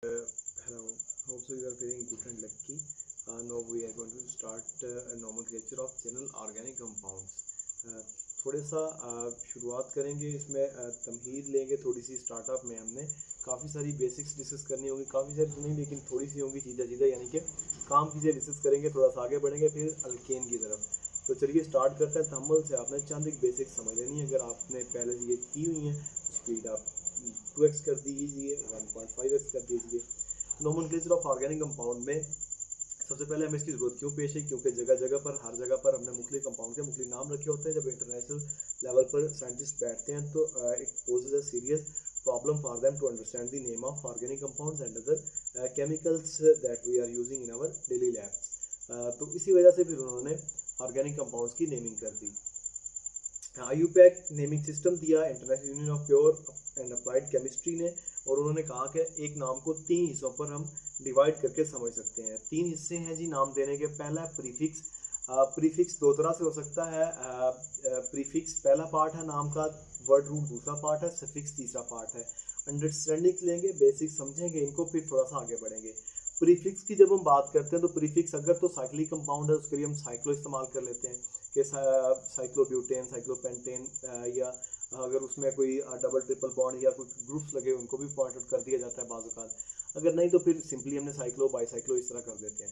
Hello, hope so you are feeling good and lucky. Now we are going to start a nomenclature of general organic compounds. थोड़े सा शुरुआत करेंगे इसमें, तमहीद लेंगे थोड़ी सी। स्टार्टअप में हमने काफ़ी सारी बेसिक्स डिस्कस करनी होगी, काफ़ी सारी तो नहीं लेकिन थोड़ी सी होंगी चीज़ें चीज़ें, यानी कि काम की चीज़ें डिस्कस करेंगे, थोड़ा सा आगे बढ़ेंगे फिर अल्केन की तरफ। तो चलिए स्टार्ट करते हैं। तहम्मुल से आपने चंद एक बेसिक समझ लेनी है। अगर आपने पहले ये की हुई हैं तो स्पीड आप 2x कर दीजिए, 1.5x कर दीजिए। नोमेनक्लेचर ऑफ ऑर्गेनिक कंपाउंड में सबसे पहले हमें इसकी जरूरत क्यों पेश है, क्योंकि जगह जगह पर हर जगह पर हमने मुख्तलिफ कंपाउंड के मुख्तलिफ नाम रखे होते हैं। जब इंटरनेशनल लेवल पर साइंटिस्ट बैठते हैं तो it poses a serious problem for them to understand the name of organic compounds and other chemicals that we are using in our daily labs. तो इसी वजह से फिर उन्होंने ऑर्गेनिक कंपाउंड्स की नेमिंग कर दी। आईयूपैक नेमिंग सिस्टम दिया international union of pure and applied chemistry ने, और उन्होंने कहा कि एक नाम को 3 हिस्सों पर हम डिवाइड करके समझ सकते हैं। 3 हिस्से हैं जी नाम देने के। पहला प्रीफिक्स। प्रीफिक्स दो तरह से हो सकता है। प्रीफिक्स पहला पार्ट है नाम का, वर्ड रूट दूसरा पार्ट है, सफिक्स तीसरा पार्ट है। अंडरस्टैंडिंग लेंगे, बेसिक समझेंगे इनको, फिर थोड़ा सा आगे बढ़ेंगे। प्रीफिक्स की जब हम बात करते हैं तो प्रीफिक्स अगर तो साइक्लिक कंपाउंड है उसके लिए हम साइक्लो इस्तेमाल कर लेते हैं कि साइक्लोब्यूटेन, साइक्लोपेंटेन, या अगर उसमें कोई डबल ट्रिपल बॉन्ड या कोई ग्रुप्स लगे उनको भी पॉइंट आउट कर दिया जाता है बाज़। अगर नहीं तो फिर सिंपली हमने साइक्लो बाईसाइक्लो इस तरह कर देते हैं।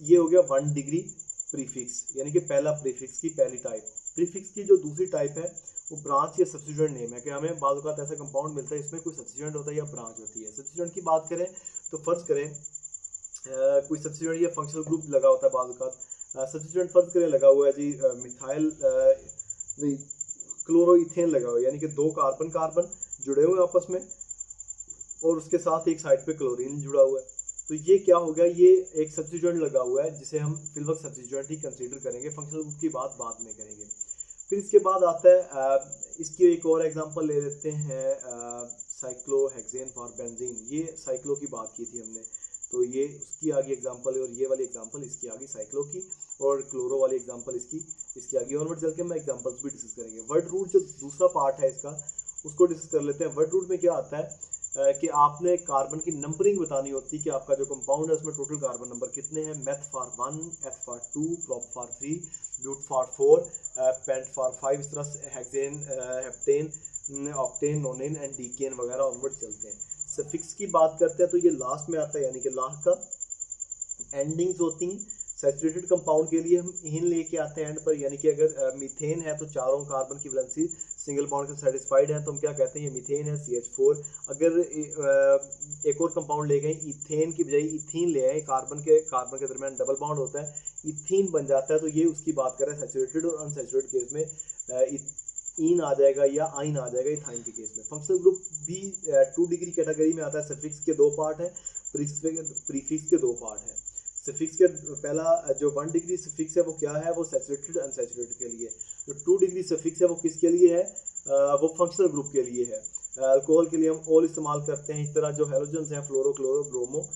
ये हो गया 1 डिग्री प्रीफिक्स, यानी कि पहला प्रीफिक्स की पहली टाइप। प्रीफिक्स की जो दूसरी टाइप है वो ब्रांच या सब्स्टिट्यूएंट नेम है कि हमें बाज़ ऐसा कंपाउंड मिलता है इसमें कोई सब्स्टिट्यूएंट होता है या ब्रांच होती है। सब्स्टिट्यूएंट की बात करें तो फर्ज करें कोई सब्स्टिट्यूएंट या फंक्शनल ग्रुप लगा होता है बाज़। सब्स्टिट्यूएंट फर्ज करें लगा हुआ है जी मिथाइल क्लोरोइथेन लगा हुआ है, यानी कि 2 कार्बन कार्बन जुड़े हुए आपस में और उसके साथ एक साइड पे क्लोरीन जुड़ा हुआ है। तो ये क्या हो गया, ये एक सब्स्टिट्यूएंट लगा हुआ है जिसे हम फिलवक्त सब्स्टिट्यूएंट ही कंसीडर करेंगे। फंक्शनल ग्रुप की बात बाद में करेंगे। फिर इसके बाद आता है इसकी एक और एग्जांपल ले लेते हैं, साइक्लोहेक्सेन फॉर बेंजीन। ये साइक्लो की बात की थी हमने, तो ये उसकी आगे एग्जांपल है, और ये वाली एग्जांपल इसकी आगे साइक्लो की, और क्लोरो वाली एग्जांपल इसकी आगे। ऑनवर्ड चल के हम एग्जांपल्स भी डिस्कस करेंगे। वर्ड रूट जो दूसरा पार्ट है इसका उसको डिस्कस कर लेते हैं। वर्ड रूट में क्या आता है कि आपने कार्बन की नंबरिंग बतानी होती है कि आपका जो कंपाउंड है उसमें टोटल कार्बन नंबर कितने हैं। Meth for 1, eth for 2, prop for 3, but for 4, pent for 5, इस तरह hexane, heptane, octane, nonane and decane वगैरह ऑनवर्ड चलते हैं। सफिक्स की बात करते हैं तो ये लास्ट में आता है, यानी कि लास्ट का एंडिंग्स होती हैं। सैचुरेटेड कंपाउंड के लिए हम इन लेके आते हैं एंड पर, यानी कि अगर मीथेन है तो चारों कार्बन की वैलेंसी सिंगल बॉन्ड से सेटिस्फाइड है तो हम क्या कहते हैं ये मीथेन है, CH4। अगर एक और कंपाउंड ले गए इथेन की बजाय इथीन ले आए, कार्बन के दरमियान डबल बॉन्ड होता है, इथीन बन जाता है, तो ये उसकी बात कर रहे हैं सैचुरेटेड और अनसैचुरेटेड केस में इन आ जाएगा या आइन आ जाएगा इथाइन के केस में। फंक्शनल ग्रुप भी 2 डिग्री कैटेगरी में आता है। सफिक्स के 2 पार्ट है, प्रीफिक्स के 2 पार्ट है। सफिक्स के पहला जो 1 डिग्री सफिक्स है वो क्या है, वो सैचुरेटेड अनसैचुरेटेड के लिए। जो 2 डिग्री सफिक्स है वो किसके लिए है, वो फंक्शनल ग्रुप के लिए है। अल्कोहल के लिए हम ओल इस्तेमाल करते हैं। इस तरह जो हेलोजन्स हैं फ्लोरो, क्लोरो, ब्रोमो,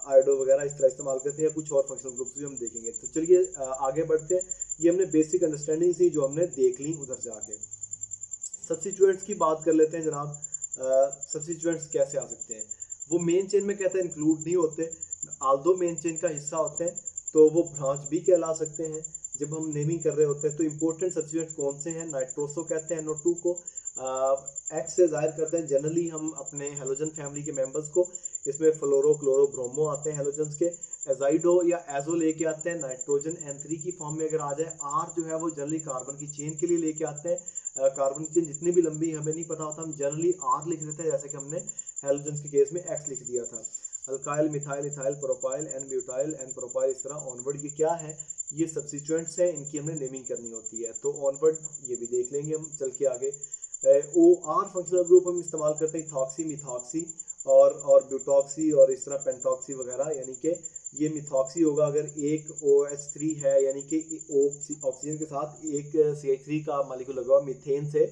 आयोडो वगैरह इस तरह इस्तेमाल करते हैं। कुछ और फंक्शनल ग्रुप्स भी हम देखेंगे। तो चलिए आगे बढ़ते हैं। ये हमने बेसिक अंडरस्टैंडिंग थी जो हमने देख ली उधर जाके। सब्स्टिट्यूएंट्स की बात कर लेते हैं जनाब। सब्स्टिट्यूएंट्स कैसे आ सकते हैं, वो मेन चेन में कहते हैं इंक्लूड नहीं होते, आल्दो मेन चेन का हिस्सा होते हैं तो वो ब्रांच भी कहला सकते हैं जब हम नेमिंग कर रहे होते हैं। तो इंपॉर्टेंट सब्स्टिट्यूएंट्स कौन से हैं, नाइट्रोसो कहते हैं NO2 को, एक्स से जाहिर करते हैं जनरली हम अपने हेलोजन फैमिली के मेंबर्स को। इसमें फ्लोरो, क्लोरो, ब्रोमो आते हैं हेलोजन्स के। एजाइडो या एजो लेके आते हैं नाइट्रोजन N3 की फॉर्म में अगर आ जाए। आर जो है वो जनरली कार्बन की चेन के लिए लेके आते हैं। कार्बन की चेन जितनी भी लंबी हमें नहीं पता होता, हम जनरली आर लिख देते हैं, जैसे कि हमने हेलोजन्स के केस में एक्स लिख दिया था। Alkyl, methyl, ethyl, propyl, n butyl, n propyl, इस तरह ऑनवर्ड। ये क्या है, ये सब्स्टिट्यूएंट्स हैं, इनकी हमने नेमिंग करनी होती है। तो ऑनवर्ड ये भी देख लेंगे हम चल के आगे। ओ आर फंक्शनल ग्रुप हम इस्तेमाल करते हैं इथॉक्सी, मिथॉक्सी और ब्यूटॉक्सी और इस तरह पेंटॉक्सी वगैरह, यानी कि ये मिथॉक्सी होगा अगर एक OH3 है, यानी कि ऑक्सीजन के साथ एक CH3 का मालिक्यूल लगा हुआ, मीथेन से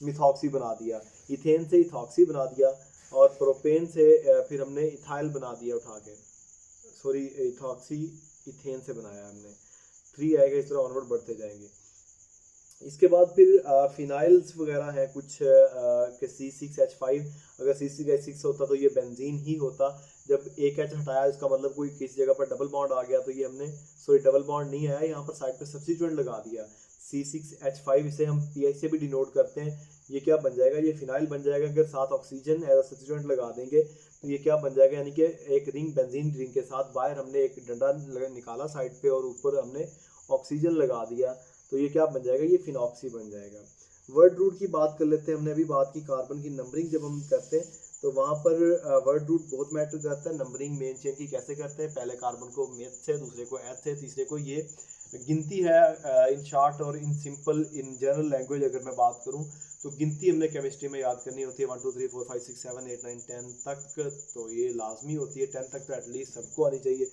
मिथॉक्सी बना दिया, इथेन से इथॉक्सी बना दिया, और प्रोपेन से फिर हमने इथाइल बना दिया उठा के, सॉरी इथॉक्सी इथेन से बनाया हमने। 3 आएगा, इस तरह ऑनवर्ड बढ़ते जाएंगे। इसके बाद फिर फिनाइल्स वगैरह हैं कुछ के C6H5, अगर C6H6 होता तो ये बेंजीन ही होता। जब एक एच हटाया इसका मतलब कोई किसी जगह पर डबल बॉन्ड आ गया, तो ये हमने सॉरी डबल बॉन्ड नहीं आया, यहाँ पर साइड पे सब्स्टिट्यूएंट लगा दिया C6H5, इसे हम PH से भी डिनोट करते हैं। ये क्या बन जाएगा, ये फिनाइल बन जाएगा। अगर साथ ऑक्सीजन एज सब्स्टिट्यूएंट लगा देंगे तो ये क्या बन जाएगा, यानी कि एक रिंग बेंजीन रिंग के साथ बाहर हमने एक डंडा निकाला साइड पे और ऊपर हमने ऑक्सीजन लगा दिया, तो ये क्या बन जाएगा, ये फिनॉक्सी बन जाएगा। वर्ड रूट की बात कर लेते हैं। हमने अभी बात की कार्बन की नंबरिंग जब हम करते हैं तो वहाँ पर वर्ड रूट बहुत मैटर करता है। नंबरिंग मेन चेन की कैसे करते हैं, पहले कार्बन को मेथ से, दूसरे को एच से, तीसरे को ये गिनती है। इन शॉर्ट और in simple in general language अगर मैं बात करूँ तो गिनती हमने केमिस्ट्री में याद करनी होती है 1 2 3 4 5 6 7 8 9 10 तक, तो ये लाजमी होती है। 10 तक तो एटलीस्ट सबको आनी चाहिए।